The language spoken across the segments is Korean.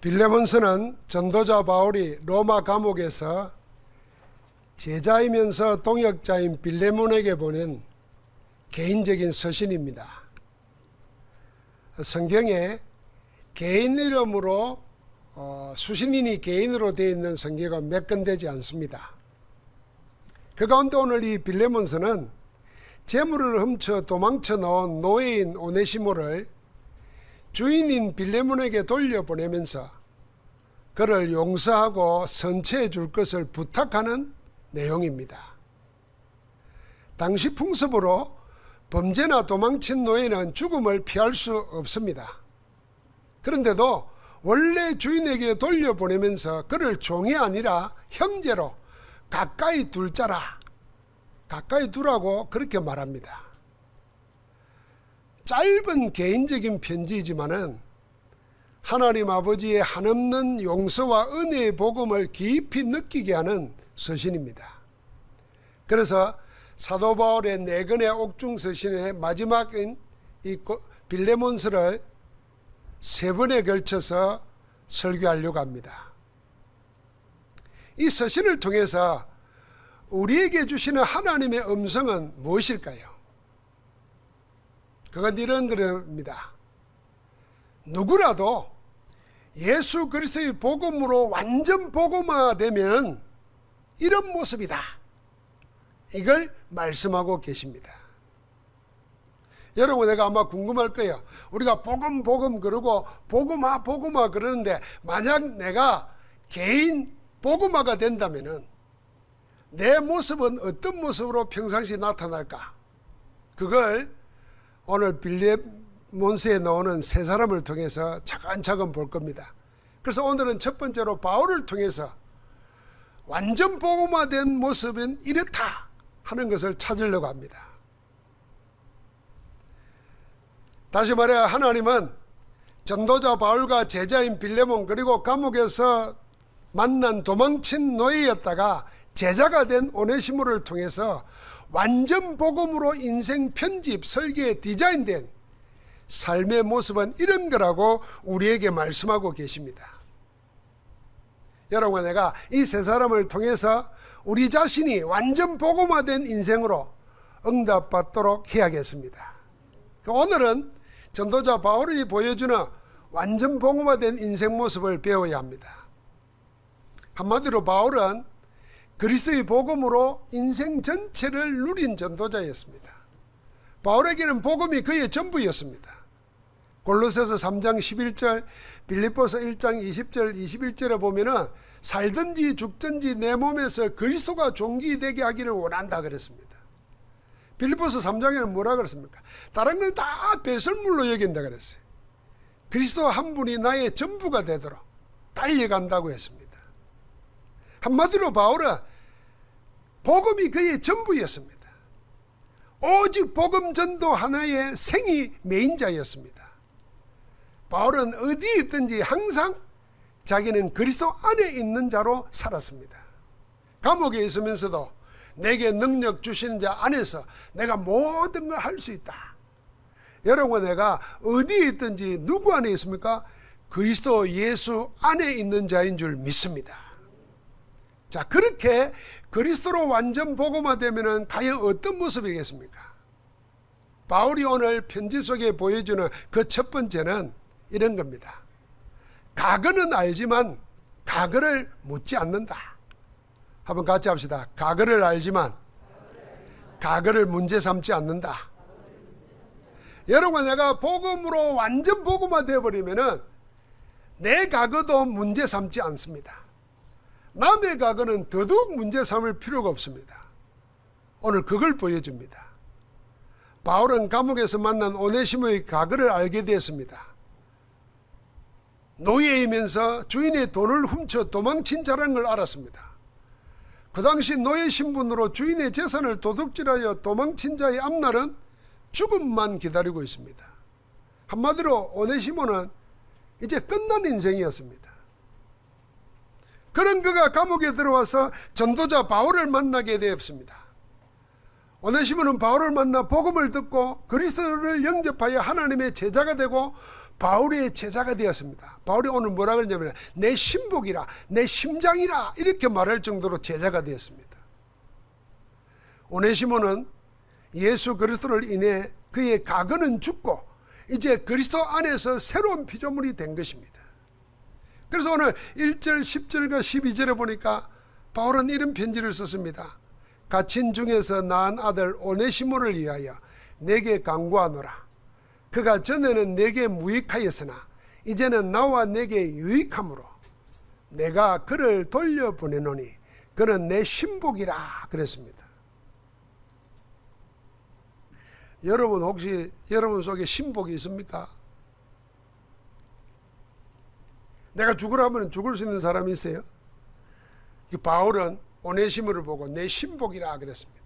빌레몬서는 전도자 바울이 로마 감옥에서 제자이면서 동역자인 빌레몬에게 보낸 개인적인 서신입니다. 성경에 개인 이름으로 수신인이 개인으로 되어 있는 성경가 몇 건 되지 않습니다. 그 가운데 오늘 이 빌레몬서는 재물을 훔쳐 도망쳐 나온 노예인 오네시모를 주인인 빌레몬에게 돌려보내면서 그를 용서하고 선처해 줄 것을 부탁하는 내용입니다. 당시 풍습으로 범죄나 도망친 노예는 죽음을 피할 수 없습니다. 그런데도 원래 주인에게 돌려보내면서 그를 종이 아니라 형제로 가까이 둘 자라, 가까이 두라고 그렇게 말합니다. 짧은 개인적인 편지이지만은 하나님 아버지의 한없는 용서와 은혜의 복음을 깊이 느끼게 하는 서신입니다. 그래서 사도 바울의 4권의 옥중 서신의 마지막인 이 빌레몬서를 3번에 걸쳐서 설교하려고 합니다. 이 서신을 통해서 우리에게 주시는 하나님의 음성은 무엇일까요? 그건 이런 겁니다. 누구라도 예수 그리스도의 복음으로 완전 복음화되면 이런 모습이다. 이걸 말씀하고 계십니다. 여러분, 내가 아마 궁금할 거예요. 우리가 복음 그러고 복음화 그러는데 만약 내가 개인 복음화가 된다면은 내 모습은 어떤 모습으로 평상시에 나타날까? 그걸 오늘 빌레몬서에 나오는 3사람을 통해서 차근차근 볼 겁니다. 그래서 오늘은 첫 번째로 바울을 통해서 완전 복음화된 모습은 이렇다 하는 것을 찾으려고 합니다. 다시 말해 하나님은 전도자 바울과 제자인 빌레몬 그리고 감옥에서 만난 도망친 노예였다가 제자가 된 오네시모를 통해서 완전 복음으로 인생 편집, 설계에 디자인된 삶의 모습은 이런 거라고 우리에게 말씀하고 계십니다. 여러분, 내가 이 3사람을 통해서 우리 자신이 완전 복음화된 인생으로 응답받도록 해야겠습니다. 오늘은 전도자 바울이 보여주는 완전 복음화된 인생 모습을 배워야 합니다. 한마디로 바울은 그리스도의 복음으로 인생 전체를 누린 전도자였습니다. 바울에게는 복음이 그의 전부였습니다. 골로새서 3장 11절, 빌립보서 1장 20절, 21절에 보면은 살든지 죽든지 내 몸에서 그리스도가 존귀되게 하기를 원한다 그랬습니다. 빌립보서 3장에는 뭐라 그랬습니까? 다른 건 다 배설물로 여긴다 그랬어요. 그리스도 한 분이 나의 전부가 되도록 달려간다고 했습니다. 한마디로 바울은 복음이 그의 전부였습니다. 오직 복음 전도 하나의 생이 메인자였습니다. 바울은 어디에 있든지 항상 자기는 그리스도 안에 있는 자로 살았습니다. 감옥에 있으면서도 내게 능력 주시는 자 안에서 내가 모든 걸 할 수 있다. 여러분, 내가 어디에 있든지 누구 안에 있습니까? 그리스도 예수 안에 있는 자인 줄 믿습니다. 자, 그렇게 그리스도로 완전 복음화되면 과연 어떤 모습이겠습니까? 바울이 오늘 편지 속에 보여주는 그 첫 번째는 이런 겁니다. 과거는 알지만 과거를 묻지 않는다. 한번 같이 합시다. 과거를 알지만 과거를 문제 삼지 않는다. 여러분, 내가 복음으로 완전 복음화되어 버리면은 내 과거도 문제 삼지 않습니다. 남의 과거는 더더욱 문제 삼을 필요가 없습니다. 오늘 그걸 보여줍니다. 바울은 감옥에서 만난 오네시모의 과거를 알게 되었습니다. 노예이면서 주인의 돈을 훔쳐 도망친 자라는 걸 알았습니다. 그 당시 노예 신분으로 주인의 재산을 도둑질하여 도망친 자의 앞날은 죽음만 기다리고 있습니다. 한마디로 오네시모는 이제 끝난 인생이었습니다. 그런 그가 감옥에 들어와서 전도자 바울을 만나게 되었습니다. 오네시모는 바울을 만나 복음을 듣고 그리스도를 영접하여 하나님의 제자가 되고 바울의 제자가 되었습니다. 바울이 오늘 뭐라 그러냐면 내 신복이라, 내 심장이라 이렇게 말할 정도로 제자가 되었습니다. 오네시모는 예수 그리스도를 인해 그의 과거는 죽고 이제 그리스도 안에서 새로운 피조물이 된 것입니다. 그래서 오늘 1절, 10절과 12절에 보니까 바울은 이런 편지를 썼습니다. 갇힌 중에서 낳은 아들 오네시모를 위하여 내게 간구하노라. 그가 전에는 내게 무익하였으나 이제는 나와 내게 유익함으로 내가 그를 돌려보내노니 그는 내 신복이라 그랬습니다. 여러분 혹시 여러분 속에 신복이 있습니까? 내가 죽으라면 죽을 수 있는 사람이 있어요? 바울은 오네시모를 보고 내 신복이라 그랬습니다.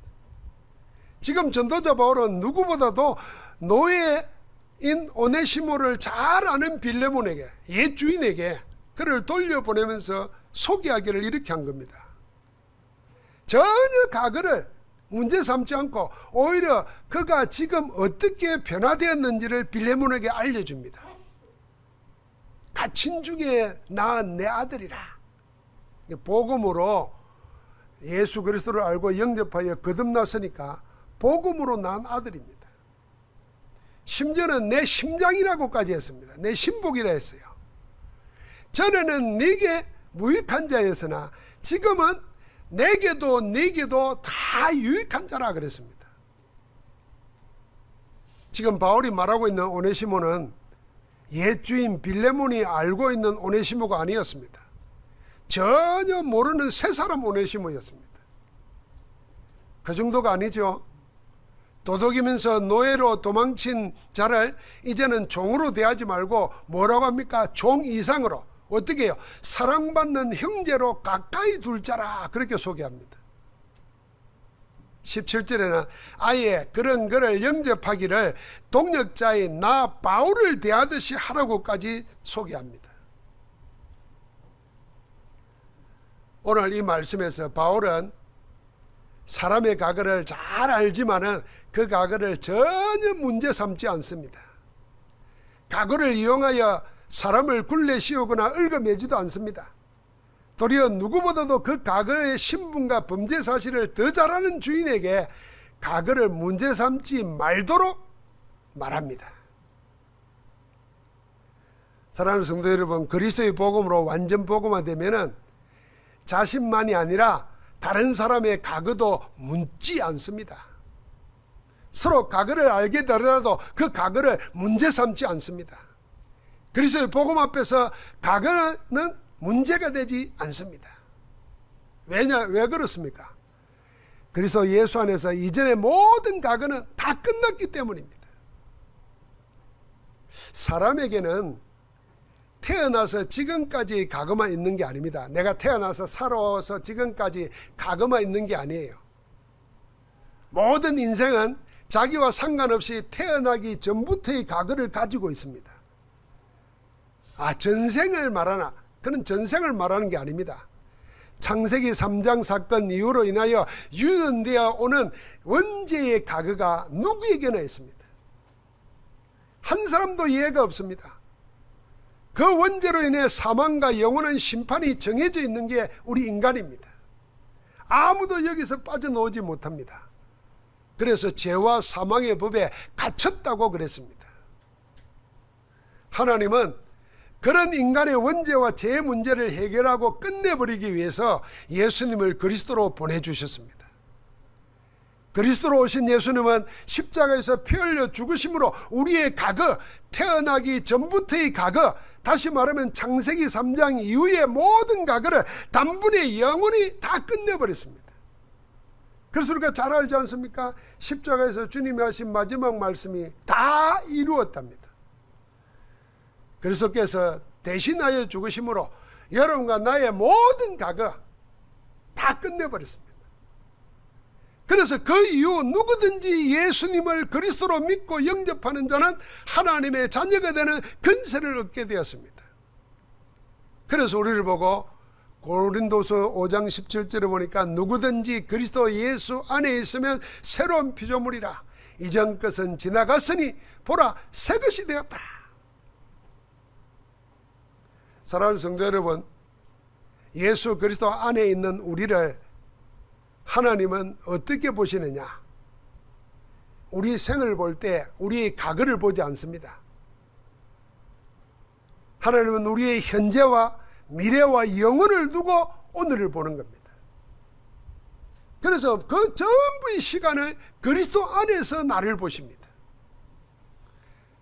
지금 전도자 바울은 누구보다도 노예인 오네시모를 잘 아는 빌레몬에게, 옛 주인에게 그를 돌려보내면서 소개하기를 이렇게 한 겁니다. 전혀 과거를 문제 삼지 않고 오히려 그가 지금 어떻게 변화되었는지를 빌레몬에게 알려줍니다. 갇힌 중에 낳은 내 아들이라. 복음으로 예수 그리스도를 알고 영접하여 거듭났으니까 복음으로 낳은 아들입니다. 심지어는 내 심장이라고까지 했습니다. 내 신복이라 했어요. 전에는 네게 무익한 자였으나 지금은 내게도 네게도 다 유익한 자라 그랬습니다. 지금 바울이 말하고 있는 오네시모는 옛 주인 빌레몬이 알고 있는 오네시모가 아니었습니다. 전혀 모르는 새 사람 오네시모였습니다. 그 정도가 아니죠. 도둑이면서 노예로 도망친 자를 이제는 종으로 대하지 말고 뭐라고 합니까? 종 이상으로, 어떻게 해요? 사랑받는 형제로 가까이 둘 자라 그렇게 소개합니다. 17절에는 아예 그런 그를 영접하기를 동역자인 나 바울을 대하듯이 하라고까지 소개합니다. 오늘 이 말씀에서 바울은 사람의 과거를 잘 알지만은 그 과거를 전혀 문제 삼지 않습니다. 과거를 이용하여 사람을 굴레 씌우거나 얽어매지도 않습니다. 도리어 누구보다도 그 과거의 신분과 범죄 사실을 더 잘 아는 주인에게 과거를 문제 삼지 말도록 말합니다. 사랑하는 성도 여러분, 그리스도의 복음으로 완전 복음화되면은 자신만이 아니라 다른 사람의 과거도 묻지 않습니다. 서로 과거를 알게 되더라도 그 과거를 문제 삼지 않습니다. 그리스도의 복음 앞에서 과거는 문제가 되지 않습니다. 왜 그렇습니까? 그리스도 예수 안에서 이전의 모든 과거는 다 끝났기 때문입니다. 사람에게는 태어나서 지금까지 과거만 있는 게 아닙니다. 내가 태어나서 살아서 지금까지 과거만 있는 게 아니에요. 모든 인생은 자기와 상관없이 태어나기 전부터의 과거를 가지고 있습니다. 전생을 말하나? 그는 전생을 말하는 게 아닙니다. 창세기 3장 사건 이후로 인하여 유전되어 오는 원죄의 과거가 누구에게나 있습니다. 한 사람도 이해가 없습니다. 그 원죄로 인해 사망과 영원한 심판이 정해져 있는 게 우리 인간입니다. 아무도 여기서 빠져나오지 못합니다. 그래서 죄와 사망의 법에 갇혔다고 그랬습니다. 하나님은 그런 인간의 원죄와 죄의 문제를 해결하고 끝내버리기 위해서 예수님을 그리스도로 보내주셨습니다. 그리스도로 오신 예수님은 십자가에서 피 흘려 죽으심으로 우리의 과거, 태어나기 전부터의 과거, 다시 말하면 창세기 3장 이후의 모든 과거를 단번에 영원히 다 끝내버렸습니다. 그래서 우리가 잘 알지 않습니까? 십자가에서 주님이 하신 마지막 말씀이 다 이루었답니다. 그리스도께서 대신하여 죽으심으로 여러분과 나의 모든 과거 다 끝내버렸습니다. 그래서 그 이후 누구든지 예수님을 그리스도로 믿고 영접하는 자는 하나님의 자녀가 되는 권세를 얻게 되었습니다. 그래서 우리를 보고 고린도서 5장 17절에 보니까 누구든지 그리스도 예수 안에 있으면 새로운 피조물이라. 이전 것은 지나갔으니 보라 새 것이 되었다. 사랑하는 성도 여러분, 예수 그리스도 안에 있는 우리를 하나님은 어떻게 보시느냐? 우리 생을 볼 때 우리의 과거를 보지 않습니다. 하나님은 우리의 현재와 미래와 영혼을 두고 오늘을 보는 겁니다. 그래서 그 전부의 시간을 그리스도 안에서 나를 보십니다.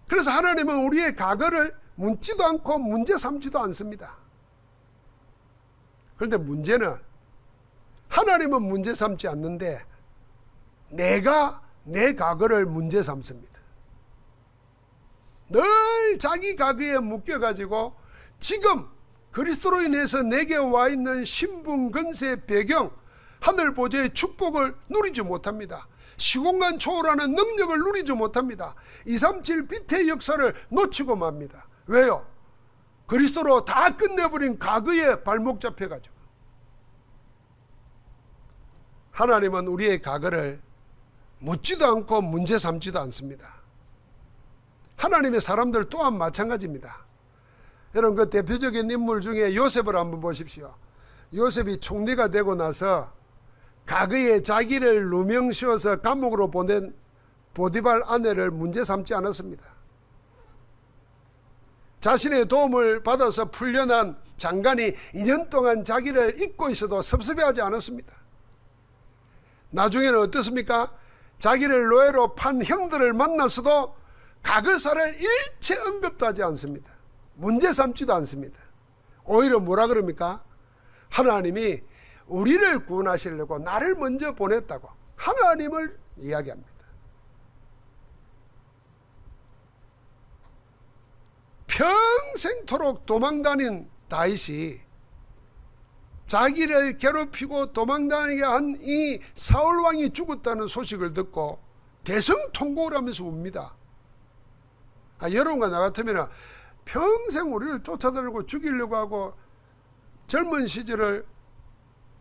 그래서 하나님은 우리의 과거를 묻지도 않고 문제 삼지도 않습니다. 그런데 문제는 하나님은 문제 삼지 않는데 내가 내 과거를 문제 삼습니다. 늘 자기 과거에 묶여가지고 지금 그리스도로 인해서 내게 와 있는 신분, 권세, 배경, 하늘 보좌의 축복을 누리지 못합니다. 시공간 초월하는 능력을 누리지 못합니다. 237 빛의 역사를 놓치고 맙니다. 왜요? 그리스도로 다 끝내버린 과거에 발목 잡혀가지고. 하나님은 우리의 과거를 묻지도 않고 문제 삼지도 않습니다. 하나님의 사람들 또한 마찬가지입니다. 여러분, 그 대표적인 인물 중에 요셉을 한번 보십시오. 요셉이 총리가 되고 나서 과거에 자기를 누명 씌워서 감옥으로 보낸 보디발 아내를 문제 삼지 않았습니다. 자신의 도움을 받아서 풀려난 장관이 2년 동안 자기를 잊고 있어도 섭섭해하지 않았습니다. 나중에는 어떻습니까? 자기를 노예로 판 형들을 만났어도 과거사를 일체 언급도 하지 않습니다. 문제 삼지도 않습니다. 오히려 뭐라 그럽니까? 하나님이 우리를 구원하시려고 나를 먼저 보냈다고 하나님을 이야기합니다. 평생토록 도망다닌 다윗이 자기를 괴롭히고 도망다니게 한 이 사울왕이 죽었다는 소식을 듣고 대성통곡을 하면서 웁니다. 여러분과 나 같으면 평생 우리를 쫓아다니고 죽이려고 하고 젊은 시절을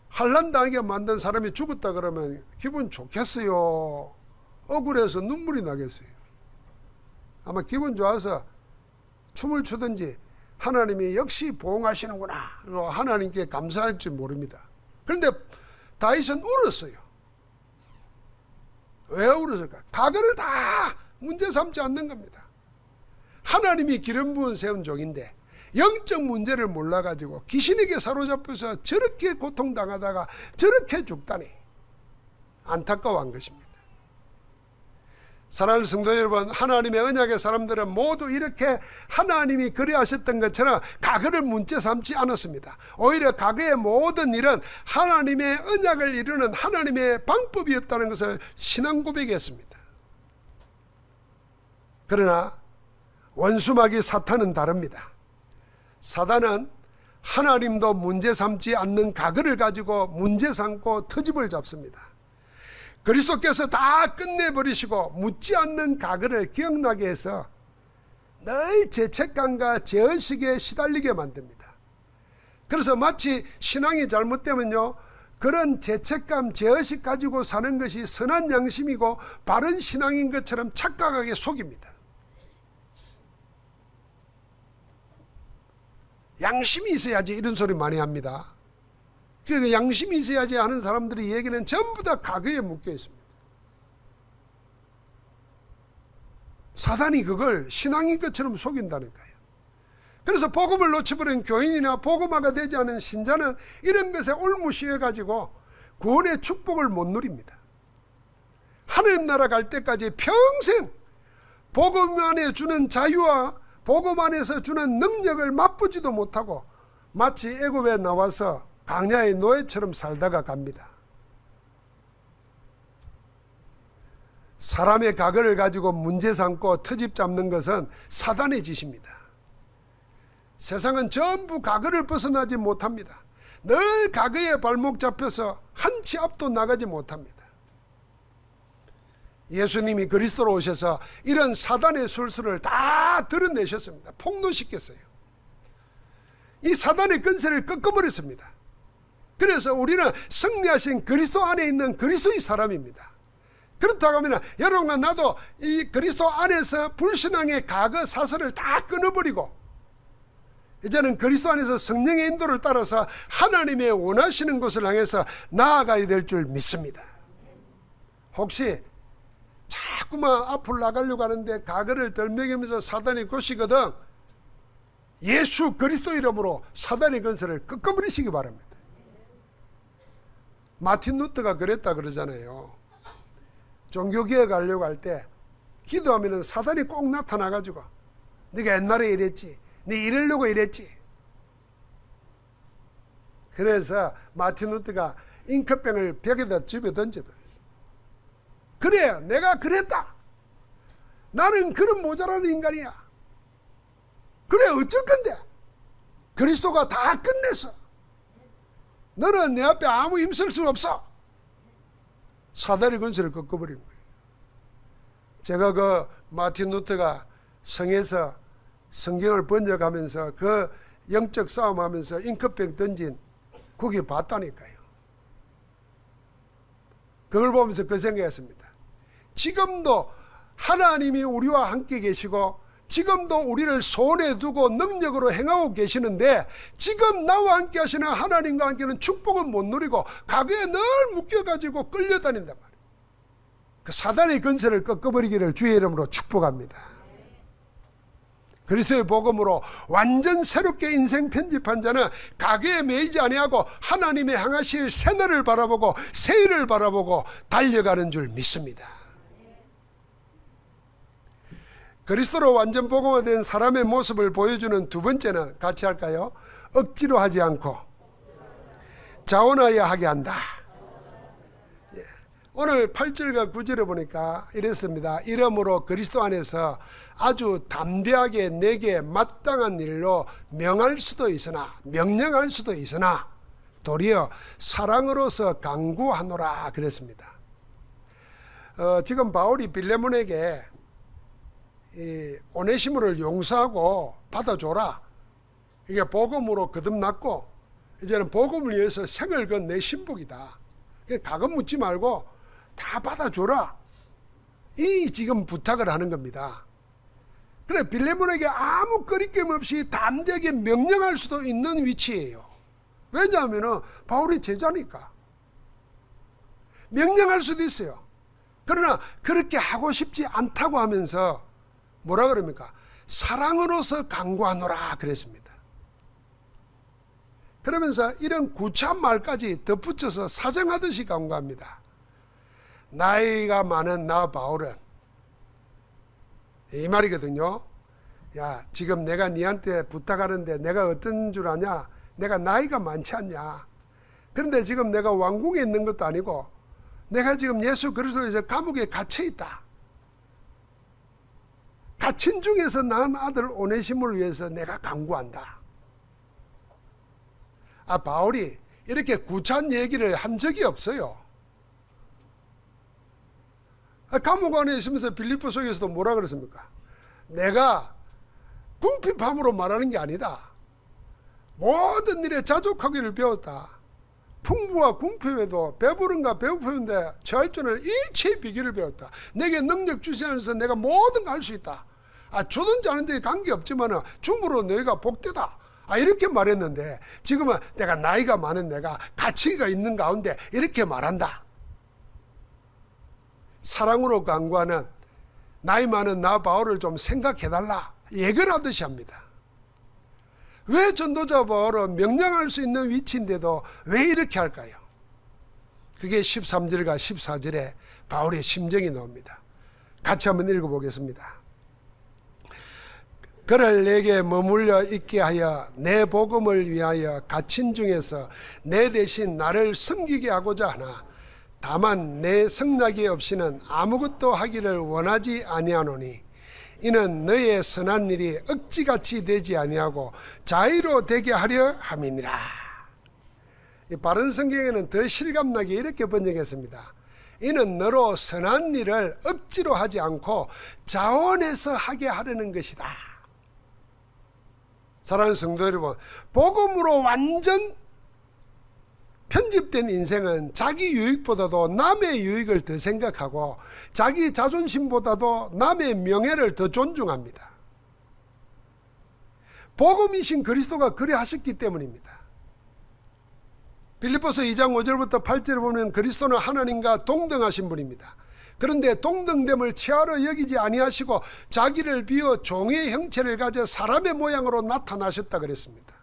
환난당하게 만든 사람이 죽었다 그러면 기분 좋겠어요? 억울해서 눈물이 나겠어요? 아마 기분 좋아서 춤을 추든지 하나님이 역시 보응하시는구나 하나님께 감사할지 모릅니다. 그런데 다윗은 울었어요. 왜 울었을까? 과거를 다 문제 삼지 않는 겁니다. 하나님이 기름 부은 세운 종인데 영적 문제를 몰라가지고 귀신에게 사로잡혀서 저렇게 고통당하다가 저렇게 죽다니 안타까워한 것입니다. 사랑하는 성도 여러분, 하나님의 언약의 사람들은 모두 이렇게 하나님이 그리하셨던 것처럼 과거를 문제 삼지 않았습니다. 오히려 과거의 모든 일은 하나님의 언약을 이루는 하나님의 방법이었다는 것을 신앙 고백했습니다. 그러나 원수마귀 사탄은 다릅니다. 사단은 하나님도 문제 삼지 않는 과거를 가지고 문제 삼고 트집을 잡습니다. 그리스도께서 다 끝내버리시고 묻지 않는 과거를 기억나게 해서 늘 죄책감과 죄의식에 시달리게 만듭니다. 그래서 마치 신앙이 잘못되면요, 그런 죄책감, 죄의식 가지고 사는 것이 선한 양심이고 바른 신앙인 것처럼 착각하게 속입니다. 양심이 있어야지 이런 소리 많이 합니다. 그 양심이 있어야지 하는 사람들의 얘기는 전부 다 과거에 묶여 있습니다. 사단이 그걸 신앙인 것처럼 속인다는 거예요. 그래서 복음을 놓쳐버린 교인이나 복음화가 되지 않은 신자는 이런 것에 올무시해가지고 구원의 축복을 못 누립니다. 하나님 나라 갈 때까지 평생 복음 안에 주는 자유와 복음 안에서 주는 능력을 맛보지도 못하고 마치 애굽에 나와서 광야의 노예처럼 살다가 갑니다. 사람의 과거를 가지고 문제 삼고 트집 잡는 것은 사단의 짓입니다. 세상은 전부 과거를 벗어나지 못합니다. 늘 과거에 발목 잡혀서 한 치 앞도 나가지 못합니다. 예수님이 그리스도로 오셔서 이런 사단의 술수를 다 드러내셨습니다. 폭로시켰어요. 이 사단의 권세를 꺾어버렸습니다. 그래서 우리는 승리하신 그리스도 안에 있는 그리스도의 사람입니다. 그렇다고 하면 여러분과 나도 이 그리스도 안에서 불신앙의 과거 사슬을 다 끊어버리고 이제는 그리스도 안에서 성령의 인도를 따라서 하나님의 원하시는 곳을 향해서 나아가야 될 줄 믿습니다. 혹시 자꾸만 앞으로 나가려고 하는데 가거를 덜먹이면서 사단이 꼬시거든, 예수 그리스도 이름으로 사단의 건설을 꺾어버리시기 바랍니다. 마틴 루터가 그랬다 그러잖아요. 종교개혁 하려고 할 때 기도하면 사단이 꼭 나타나가지고 네가 옛날에 이랬지, 네 이러려고 이랬지. 그래서 마틴 루터가 잉크병을 벽에다 집어 던져버렸어. 그래, 내가 그랬다. 나는 그런 모자라는 인간이야. 그래, 어쩔 건데? 그리스도가 다 끝냈어. 너는 내 앞에 아무 힘쓸 수 없어. 사단의 권세를 꺾어버린 거예요. 제가 그 마틴 루터가 성에서 성경을 번역하면서 그 영적 싸움하면서 잉크병 던진 그게 봤다니까요. 그걸 보면서 그 생각했습니다. 지금도 하나님이 우리와 함께 계시고 지금도 우리를 손에 두고 능력으로 행하고 계시는데 지금 나와 함께 하시는 하나님과 함께는 축복을 못 누리고 과거에 늘 묶여가지고 끌려다닌단 말이에요. 그 사단의 건세를 꺾어버리기를 주의 이름으로 축복합니다. 그리스도의 복음으로 완전 새롭게 인생 편집한 자는 과거에 매이지 아니하고 하나님의 향하실 새날을 바라보고 새일을 바라보고 달려가는 줄 믿습니다. 그리스도로 완전 복음화된 사람의 모습을 보여주는 두 번째는 같이 할까요? 억지로 하지 않고 자원하여 하게 한다. 오늘 8절과 9절에 보니까 이랬습니다. 이러므로 그리스도 안에서 아주 담대하게 내게 마땅한 일로 명령할 수도 있으나 도리어 사랑으로서 강구하노라 그랬습니다. 지금 바울이 빌레몬에게 이 오네시모를 용서하고 받아줘라. 이게 복음으로 거듭났고 이제는 복음을 위해서 생을 건 내 신복이다. 가금 묻지 말고 다 받아줘라. 이 지금 부탁을 하는 겁니다. 그래, 빌레몬에게 아무 거리낌 없이 담대하게 명령할 수도 있는 위치예요. 왜냐하면 바울이 제자니까 명령할 수도 있어요. 그러나 그렇게 하고 싶지 않다고 하면서 뭐라 그럽니까? 사랑으로서 강구하노라 그랬습니다. 그러면서 이런 구차한 말까지 덧붙여서 사정하듯이 강구합니다. 나이가 많은 나 바울은 이 말이거든요. 야, 지금 내가 니한테 부탁하는데 내가 어떤 줄 아냐? 내가 나이가 많지 않냐? 그런데 지금 내가 왕궁에 있는 것도 아니고 내가 지금 예수 그리스도에서 감옥에 갇혀 있다. 갇힌 중에서 낳은 아들 오네시모를 위해서 내가 강구한다. 바울이 이렇게 구차한 얘기를 한 적이 없어요. 감옥 안에 있으면서 빌립보서에서도 뭐라 그랬습니까? 내가 궁핍함으로 말하는 게 아니다. 모든 일에 자족하기를 배웠다. 풍부와 궁핍에도 배부른가 배고픈데 처할 줄은 일체의 비결을 배웠다. 내게 능력 주시면서 내가 모든 걸 할 수 있다. 주든지 않은데 관계없지만 줌으로 너희가 복되다. 이렇게 말했는데 지금은 내가 나이가 많은 내가 가치가 있는 가운데 이렇게 말한다. 사랑으로 강구하는 나이 많은 나 바울을 좀 생각해달라 예결하듯이 합니다. 왜 전도자 바울은 명령할 수 있는 위치인데도 왜 이렇게 할까요? 그게 13절과 14절에 바울의 심정이 나옵니다. 같이 한번 읽어보겠습니다. 그를 내게 머물러 있게 하여 내 복음을 위하여 갇힌 중에서 내 대신 나를 섬기게 하고자 하나 다만 내 성낙이 없이는 아무것도 하기를 원하지 아니하노니 이는 너의 선한 일이 억지같이 되지 아니하고 자의로 되게 하려 함이니라. 이 바른 성경에는 더 실감나게 이렇게 번역했습니다. 이는 너로 선한 일을 억지로 하지 않고 자원해서 하게 하려는 것이다. 사랑하는 성도 여러분, 복음으로 완전 편집된 인생은 자기 유익보다도 남의 유익을 더 생각하고 자기 자존심보다도 남의 명예를 더 존중합니다. 복음이신 그리스도가 그리 하셨기 때문입니다. 빌립보서 2장 5절부터 8절에 보면 그리스도는 하나님과 동등하신 분입니다. 그런데 동등됨을 치하로 여기지 아니하시고 자기를 비워 종의 형체를 가져 사람의 모양으로 나타나셨다 그랬습니다.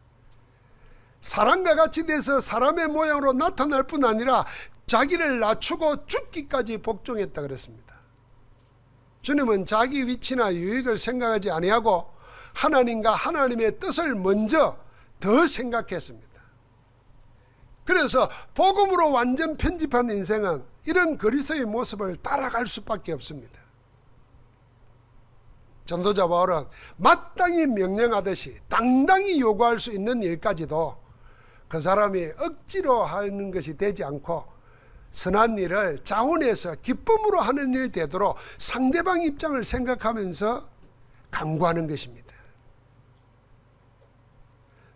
사람과 같이 돼서 사람의 모양으로 나타날 뿐 아니라 자기를 낮추고 죽기까지 복종했다 그랬습니다. 주님은 자기 위치나 유익을 생각하지 아니하고 하나님과 하나님의 뜻을 먼저 더 생각했습니다. 그래서 복음으로 완전 편집한 인생은 이런 그리스도의 모습을 따라갈 수밖에 없습니다. 전도자 바울은 마땅히 명령하듯이 당당히 요구할 수 있는 일까지도 그 사람이 억지로 하는 것이 되지 않고 선한 일을 자원해서 기쁨으로 하는 일이 되도록 상대방 입장을 생각하면서 강구하는 것입니다.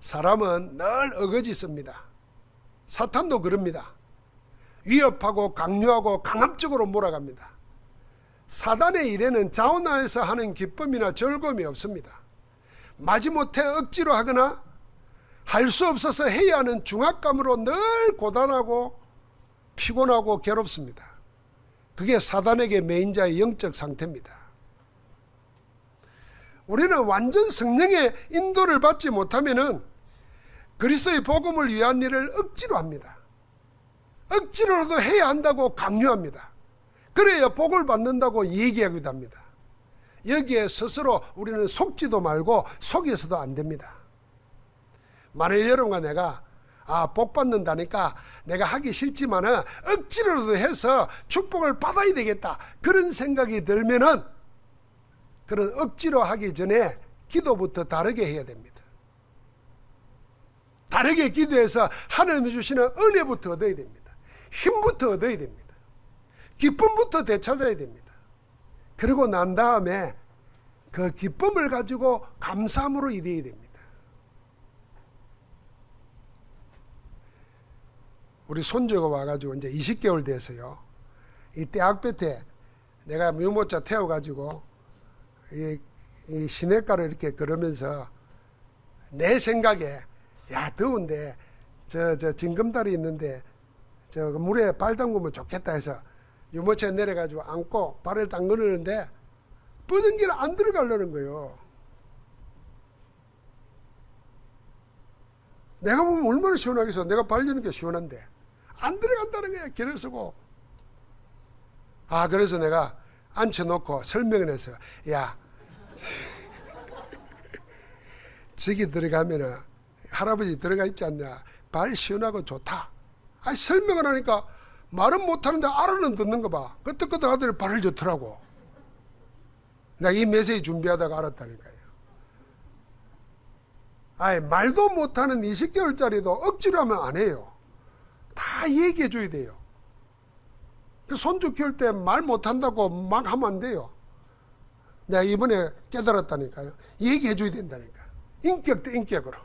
사람은 늘 어거지 씁니다. 사탄도 그럽니다. 위협하고 강요하고 강압적으로 몰아갑니다. 사단의 일에는 자원하여서 하는 기쁨이나 즐거움이 없습니다. 마지못해 억지로 하거나 할 수 없어서 해야 하는 중압감으로 늘 고단하고 피곤하고 괴롭습니다. 그게 사단에게 매인 자의 영적 상태입니다. 우리는 완전 성령의 인도를 받지 못하면은 그리스도의 복음을 위한 일을 억지로 합니다. 억지로라도 해야 한다고 강요합니다. 그래야 복을 받는다고 얘기하기도 합니다. 여기에 스스로 우리는 속지도 말고 속여서도 안 됩니다. 만일 여러분과 내가 복 받는다니까 내가 하기 싫지만은 억지로라도 해서 축복을 받아야 되겠다 그런 생각이 들면은 그런 억지로 하기 전에 기도부터 다르게 해야 됩니다. 다르게 기도해서 하나님이 주시는 은혜부터 얻어야 됩니다. 힘부터 얻어야 됩니다. 기쁨부터 되찾아야 됩니다. 그리고 난 다음에 그 기쁨을 가지고 감사함으로 일해야 됩니다. 우리 손주가 와가지고 이제 20개월 돼서요. 이 대학볕에 내가 유모차 태워가지고 이 시내가로 이렇게 걸으면서 내 생각에 야 더운데 저 징검다리 있는데 저 물에 발 담그면 좋겠다 해서 유모차에 내려가지고 안고 발을 담그는데 뻗은길 안 들어가려는 거예요. 내가 보면 얼마나 시원하겠어. 내가 발리는 게 시원한데 안 들어간다는 거야. 길을 쓰고. 그래서 내가 앉혀놓고 설명을 해서 야 저기 들어가면은 할아버지 들어가 있지 않냐. 발 시원하고 좋다. 설명을 하니까 말은 못하는데 알아는 듣는 거 봐. 끄떡끄떡 하더니 발을 좋더라고. 내가 이 메시지 준비하다가 알았다니까요. 말도 못하는 20개월짜리도 억지로 하면 안 해요. 다 얘기해 줘야 돼요. 손주 키울 때 말 못한다고 막 하면 안 돼요. 내가 이번에 깨달았다니까요. 얘기해 줘야 된다니까. 인격 대 인격으로.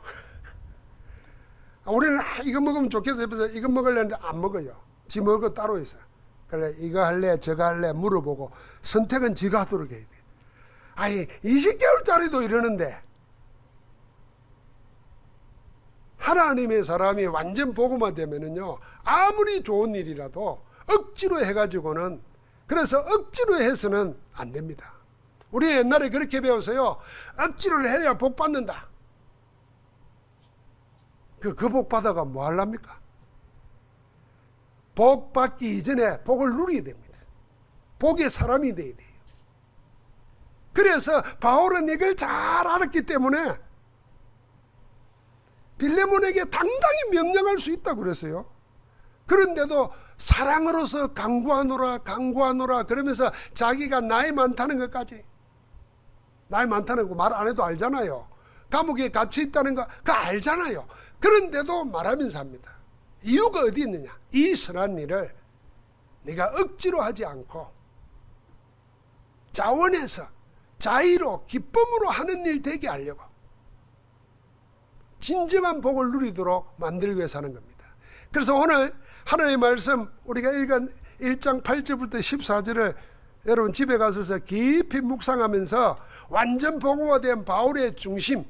우리는 이거 먹으면 좋겠다 해서 이거 먹으려는데 안 먹어요. 지 먹을 거 따로 있어요. 그래 이거 할래 저거 할래 물어보고 선택은 지가 하도록 해야 돼. 20개월짜리도 이러는데 하나님의 사람이 완전 복음화 되면은요 아무리 좋은 일이라도 억지로 해가지고는 그래서 억지로 해서는 안 됩니다. 우리 옛날에 그렇게 배워서요 억지로 해야 복 받는다. 그 복 받아가 뭐 하랍니까? 복 받기 이전에 복을 누리게 됩니다. 복의 사람이 돼야 돼요. 그래서 바울은 이걸 잘 알았기 때문에 빌레몬에게 당당히 명령할 수 있다고 그랬어요. 그런데도 사랑으로서 강구하노라 그러면서 자기가 나이 많다는 것까지 나이 많다는 거 말 안 해도 알잖아요. 감옥에 갇혀 있다는 거 그거 알잖아요. 그런데도 말하면서 합니다. 이유가 어디 있느냐. 이 선한 일을 내가 억지로 하지 않고 자원해서 자의로 기쁨으로 하는 일 되게 하려고 진정한 복을 누리도록 만들기 위해서 하는 겁니다. 그래서 오늘 하나님의 말씀 우리가 읽은 1장 8절부터 14절을 여러분 집에 가셔서 깊이 묵상하면서 완전 복음화된 바울의 중심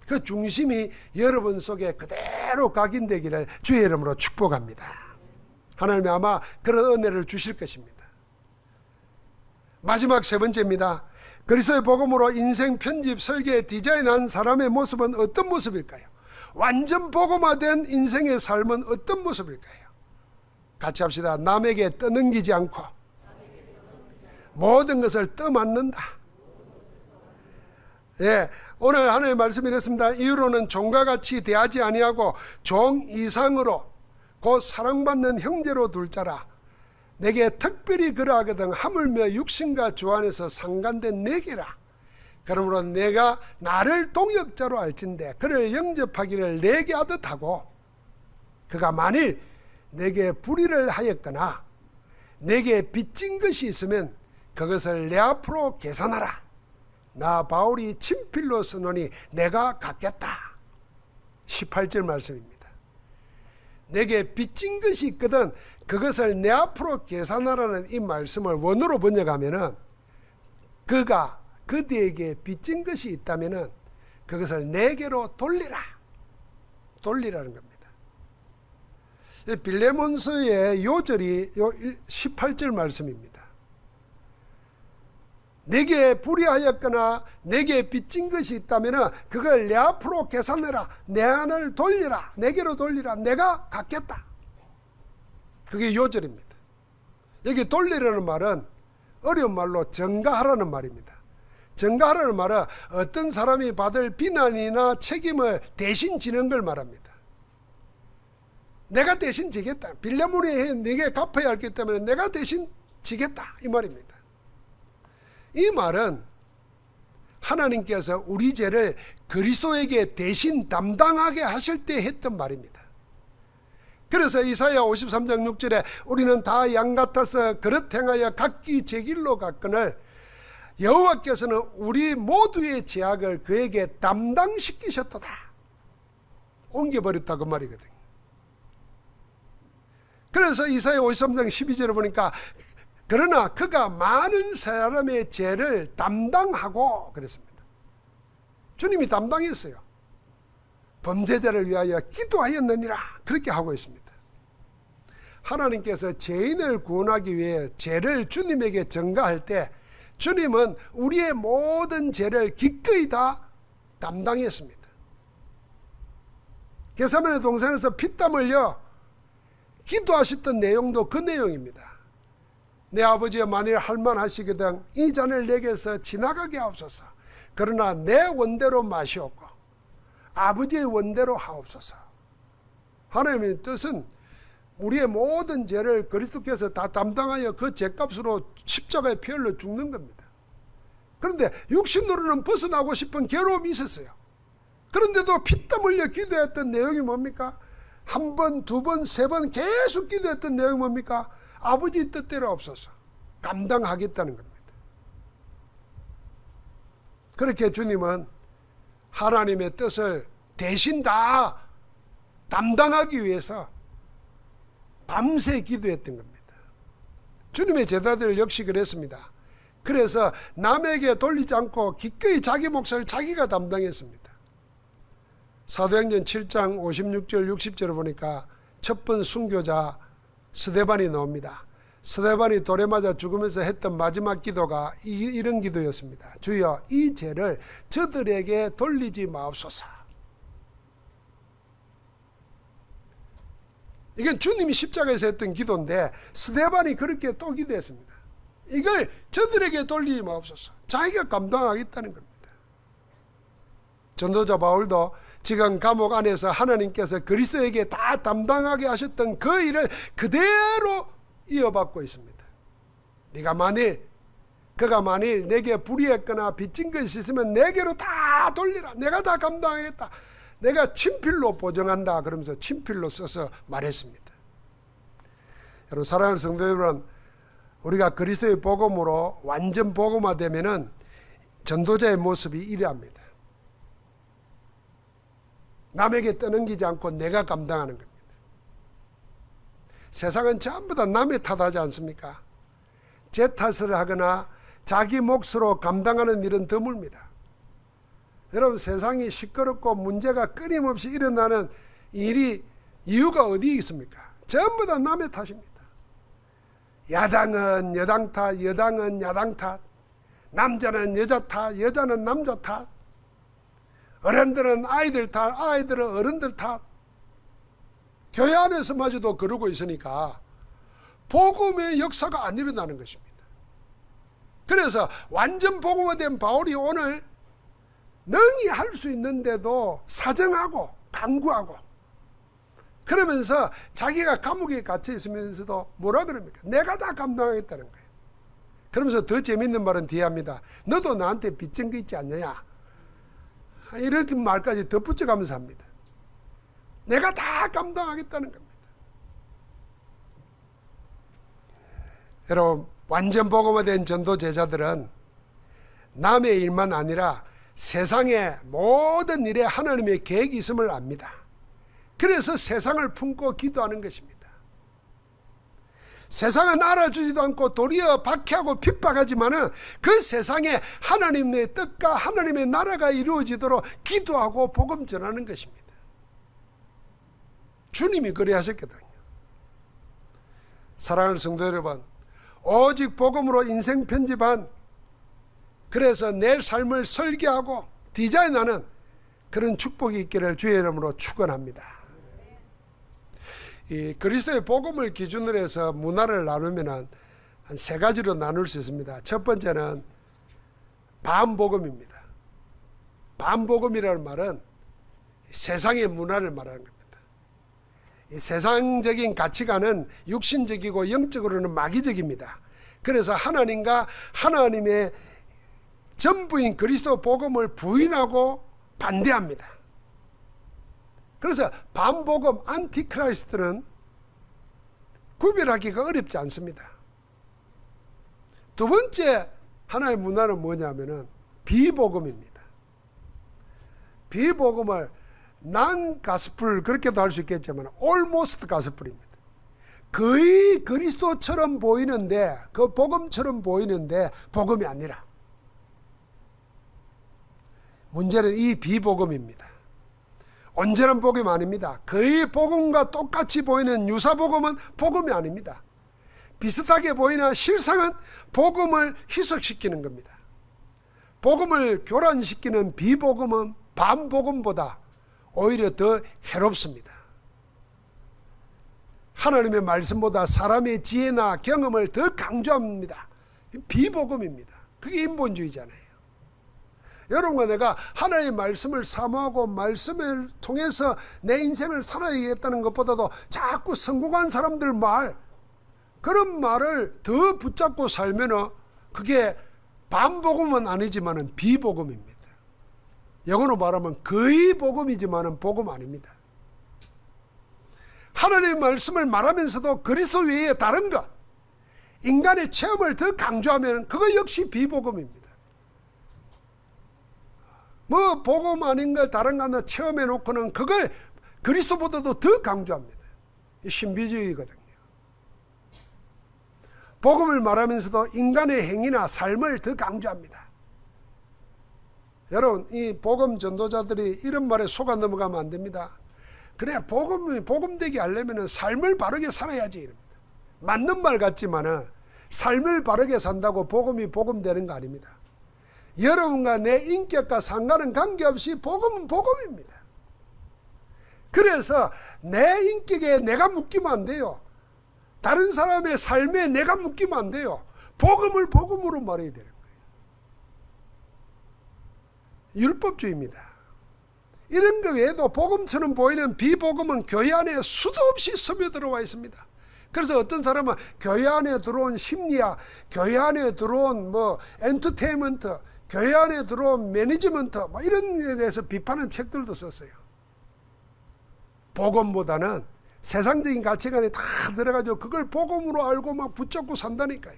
그 중심이 여러분 속에 그대로 각인되기를 주의 이름으로 축복합니다. 하나님이 아마 그런 은혜를 주실 것입니다. 마지막 세 번째입니다. 그리스도의 복음으로 인생 편집, 설계, 디자인한 사람의 모습은 어떤 모습일까요? 완전 복음화된 인생의 삶은 어떤 모습일까요? 같이 합시다. 남에게 떠넘기지 않고 모든 것을 떠맡는다. 예, 오늘 하나님의 말씀이 이렇습니다. 이후로는 종과 같이 대하지 아니하고 종 이상으로 곧 사랑받는 형제로 둘 자라. 내게 특별히 그러하거든 하물며 육신과 주 안에서 상간된 내게라. 그러므로 내가 나를 동역자로 알진대 그를 영접하기를 내게 하듯 하고, 그가 만일 내게 불의를 하였거나 내게 빚진 것이 있으면 그것을 내 앞으로 계산하라. 나 바울이 친필로 쓰노니 내가 갚겠다. 18절 말씀입니다. 내게 빚진 것이 있거든 그것을 내 앞으로 계산하라는 이 말씀을 원어로 번역하면은, 그가 그대에게 빚진 것이 있다면은 그것을 내게로 돌리라는 겁니다. 빌레몬서의 요절이 18절 말씀입니다. 내게 불의하였거나 내게 빚진 것이 있다면 그걸 내 앞으로 계산해라. 내 안을 돌리라. 내게로 돌리라. 내가 갚겠다. 그게 요절입니다. 여기 돌리라는 말은 어려운 말로 전가하라는 말입니다. 전가하라는 말은 어떤 사람이 받을 비난이나 책임을 대신 지는 걸 말합니다. 내가 대신 지겠다. 빌레몬이 내게 갚아야 할기 때문에 내가 대신 지겠다. 이 말입니다. 이 말은 하나님께서 우리 죄를 그리스도에게 대신 담당하게 하실 때 했던 말입니다. 그래서 이사야 53장 6절에 우리는 다 양 같아서 그릇 행하여 각기 제 길로 갔거늘 여호와께서는 우리 모두의 죄악을 그에게 담당시키셨도다. 옮겨버렸다 그 말이거든요. 그래서 이사야 53장 12절에 보니까 그러나 그가 많은 사람의 죄를 담당하고 그랬습니다. 주님이 담당했어요. 범죄자를 위하여 기도하였느니라 그렇게 하고 있습니다. 하나님께서 죄인을 구원하기 위해 죄를 주님에게 전가할 때 주님은 우리의 모든 죄를 기꺼이 다 담당했습니다. 겟세마네 동산에서 피땀 흘려 기도하셨던 내용도 그 내용입니다. 내 아버지여 만일 할만하시거든 이 잔을 내게서 지나가게 하옵소서. 그러나 내 원대로 마시옵고 아버지의 원대로 하옵소서. 하나님의 뜻은 우리의 모든 죄를 그리스도께서 다 담당하여 그 죄값으로 십자가에 피 흘려 죽는 겁니다. 그런데 육신으로는 벗어나고 싶은 괴로움이 있었어요. 그런데도 피땀 흘려 기도했던 내용이 뭡니까? 한 번, 두 번, 세 번 계속 기도했던 내용이 뭡니까? 아버지 뜻대로 없어서 감당하겠다는 겁니다. 그렇게 주님은 하나님의 뜻을 대신 다 담당하기 위해서 밤새 기도했던 겁니다. 주님의 제자들 역시 그랬습니다. 그래서 남에게 돌리지 않고 기꺼이 자기 몫을 자기가 담당했습니다. 사도행전 7장 56절 60절을 보니까 첫 번 순교자 스데반이 나옵니다. 스데반이 돌에 맞아 죽으면서 했던 마지막 기도가 이런 기도였습니다. 주여 이 죄를 저들에게 돌리지 마옵소서. 이건 주님이 십자가에서 했던 기도인데 스데반이 그렇게 또 기도했습니다. 이걸 저들에게 돌리지 마옵소서. 자기가 감당하겠다는 겁니다. 전도자 바울도 지금 감옥 안에서 하나님께서 그리스도에게 다 담당하게 하셨던 그 일을 그대로 이어받고 있습니다. 그가 만일 내게 불의했거나 빚진 것이 있으면 내게로 다 돌리라. 내가 다 감당하겠다. 내가 친필로 보정한다. 그러면서 친필로 써서 말했습니다. 여러분 사랑하는 성도 여러분, 우리가 그리스도의 복음으로 완전 복음화되면은 전도자의 모습이 이러합니다. 남에게 떠넘기지 않고 내가 감당하는 겁니다. 세상은 전부 다 남의 탓하지 않습니까? 제 탓을 하거나 자기 몫으로 감당하는 일은 드뭅니다. 여러분, 세상이 시끄럽고 문제가 끊임없이 일어나는 이유가 어디 있습니까? 전부 다 남의 탓입니다. 야당은 여당 탓, 여당은 야당 탓, 남자는 여자 탓, 여자는 남자 탓, 어른들은 아이들 탓, 아이들은 어른들 탓. 교회 안에서마저도 그러고 있으니까 복음의 역사가 안 일어나는 것입니다. 그래서 완전 복음화된 바울이 오늘 능히 할 수 있는데도 사정하고 강구하고 그러면서 자기가 감옥에 갇혀 있으면서도 뭐라 그럽니까? 내가 다 감당하겠다는 거예요. 그러면서 더 재밌는 말은 뒤에 합니다. 너도 나한테 빚진 거 있지 않느냐? 이렇게 말까지 덧붙여가면서 합니다. 내가 다 감당하겠다는 겁니다. 여러분, 완전 복음화된 전도 제자들은 남의 일만 아니라 세상의 모든 일에 하나님의 계획이 있음을 압니다. 그래서 세상을 품고 기도하는 것입니다. 세상은 알아주지도 않고 도리어 박해하고 핍박하지만은 그 세상에 하나님의 뜻과 하나님의 나라가 이루어지도록 기도하고 복음 전하는 것입니다. 주님이 그래 하셨거든요. 사랑하는 성도 여러분, 오직 복음으로 인생 편집한, 그래서 내 삶을 설계하고 디자인하는 그런 축복이 있기를 주의 이름으로 축원합니다. 이 그리스도의 복음을 기준으로 해서 문화를 나누면 한 세 가지로 나눌 수 있습니다. 첫 번째는 반복음입니다. 반복음이라는 말은 세상의 문화를 말하는 겁니다. 이 세상적인 가치관은 육신적이고 영적으로는 마귀적입니다. 그래서 하나님과 하나님의 전부인 그리스도 복음을 부인하고 반대합니다. 그래서 반복음, 안티크라이스트는 구별하기가 어렵지 않습니다. 두 번째 하나의 문화는 뭐냐면은 비복음입니다. 비복음을 난 가스플 그렇게도 할 수 있겠지만 almost 가스플입니다. 거의 그리스도처럼 보이는데, 그 복음처럼 보이는데 복음이 아니라. 문제는 이 비복음입니다. 온전한 복음이 아닙니다. 거의 복음과 똑같이 보이는 유사복음은 복음이 아닙니다. 비슷하게 보이나 실상은 복음을 희석시키는 겁니다. 복음을 교란시키는 비복음은 반복음보다 오히려 더 해롭습니다. 하나님의 말씀보다 사람의 지혜나 경험을 더 강조합니다. 비복음입니다. 그게 인본주의잖아요. 여러분과 내가 하나님의 말씀을 사모하고 말씀을 통해서 내 인생을 살아야겠다는 것보다도 자꾸 성공한 사람들 말, 그런 말을 더 붙잡고 살면 그게 반복음은 아니지만 비복음입니다. 영어로 말하면 거의 복음이지만 복음 아닙니다. 하나님의 말씀을 말하면서도 그리스도 외에 다른 것, 인간의 체험을 더 강조하면 그거 역시 비복음입니다. 뭐 복음 아닌 걸 다른 거 하나 체험해 놓고는 그걸 그리스도보다도 더 강조합니다. 신비주의거든요. 복음을 말하면서도 인간의 행위나 삶을 더 강조합니다. 여러분, 이 복음 전도자들이 이런 말에 속아 넘어가면 안 됩니다. 그래, 복음되게 하려면 삶을 바르게 살아야지 이럽니다. 맞는 말 같지만은 삶을 바르게 산다고 복음이 복음되는 거 아닙니다. 여러분과 내 인격과 상관은 관계없이 복음은 복음입니다. 그래서 내 인격에 내가 묶이면 안 돼요. 다른 사람의 삶에 내가 묶이면 안 돼요. 복음을 복음으로 말해야 되는 거예요. 율법주의입니다. 이런 것 외에도 복음처럼 보이는 비복음은 교회 안에 수도 없이 스며들어와 있습니다. 그래서 어떤 사람은 교회 안에 들어온 심리학, 교회 안에 들어온 엔터테인먼트, 교회 안에 들어온 매니지먼트 이런 데 대해서 비판하는 책들도 썼어요. 복음보다는 세상적인 가치관에 다 들어가지고 그걸 복음으로 알고 막 붙잡고 산다니까요.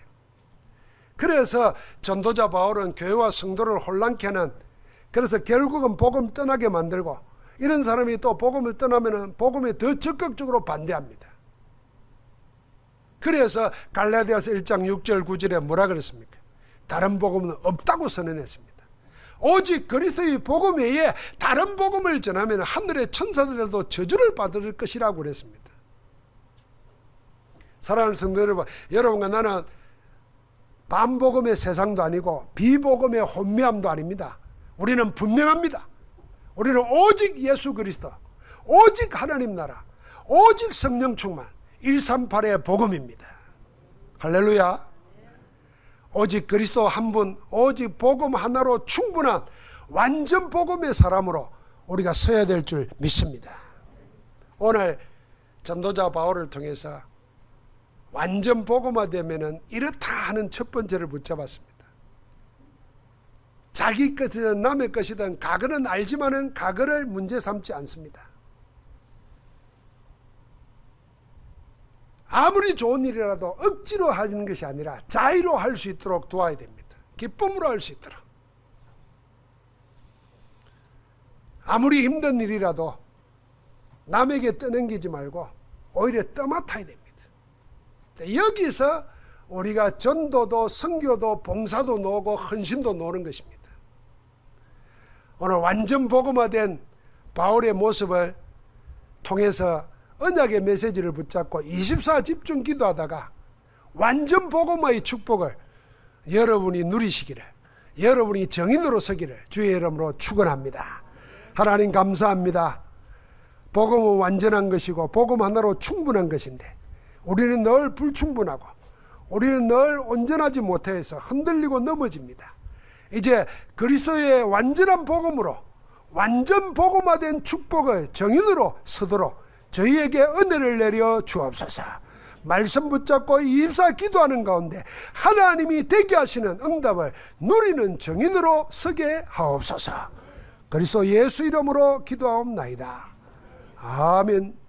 그래서 전도자 바울은 교회와 성도를 혼란케 하는, 그래서 결국은 복음 떠나게 만들고, 이런 사람이 또 복음을 떠나면 복음에 더 적극적으로 반대합니다. 그래서 갈라디아서 1장 6절 9절에 뭐라 그랬습니까? 다른 복음은 없다고 선언했습니다. 오직 그리스도의 복음 외에 다른 복음을 전하면 하늘의 천사들도 저주를 받을 것이라고 그랬습니다. 사랑하는 성도 여러분, 여러분과 나는 반복음의 세상도 아니고 비복음의 혼미함도 아닙니다. 우리는 분명합니다. 우리는 오직 예수 그리스도, 오직 하나님 나라, 오직 성령 충만 138의 복음입니다. 할렐루야. 오직 그리스도 한 분, 오직 복음 하나로 충분한 완전 복음의 사람으로 우리가 서야 될 줄 믿습니다. 오늘 전도자 바울을 통해서 완전 복음화되면은 이렇다 하는 첫 번째를 붙잡았습니다. 자기 것이든 남의 것이든 과거는 알지만은 과거를 문제 삼지 않습니다. 아무리 좋은 일이라도 억지로 하는 것이 아니라 자유로 할 수 있도록 도와야 됩니다. 기쁨으로 할 수 있도록. 아무리 힘든 일이라도 남에게 떠넘기지 말고 오히려 떠맡아야 됩니다. 여기서 우리가 전도도 선교도 봉사도 놓고 헌신도 놓는 것입니다. 오늘 완전 복음화된 바울의 모습을 통해서 언약의 메시지를 붙잡고 24 집중 기도하다가 완전 복음화의 축복을 여러분이 누리시기를, 여러분이 정인으로 서기를 주의 이름으로 축원합니다. 하나님 감사합니다. 복음은 완전한 것이고 복음 하나로 충분한 것인데 우리는 늘 불충분하고 우리는 늘 온전하지 못해서 흔들리고 넘어집니다. 이제 그리스도의 완전한 복음으로 완전 복음화된 축복의 정인으로 서도록 저희에게 은혜를 내려 주옵소서. 말씀 붙잡고 24 기도하는 가운데 하나님이 되게 하시는 응답을 누리는 정인으로 서게 하옵소서. 그리스도 예수 이름으로 기도하옵나이다. 아멘.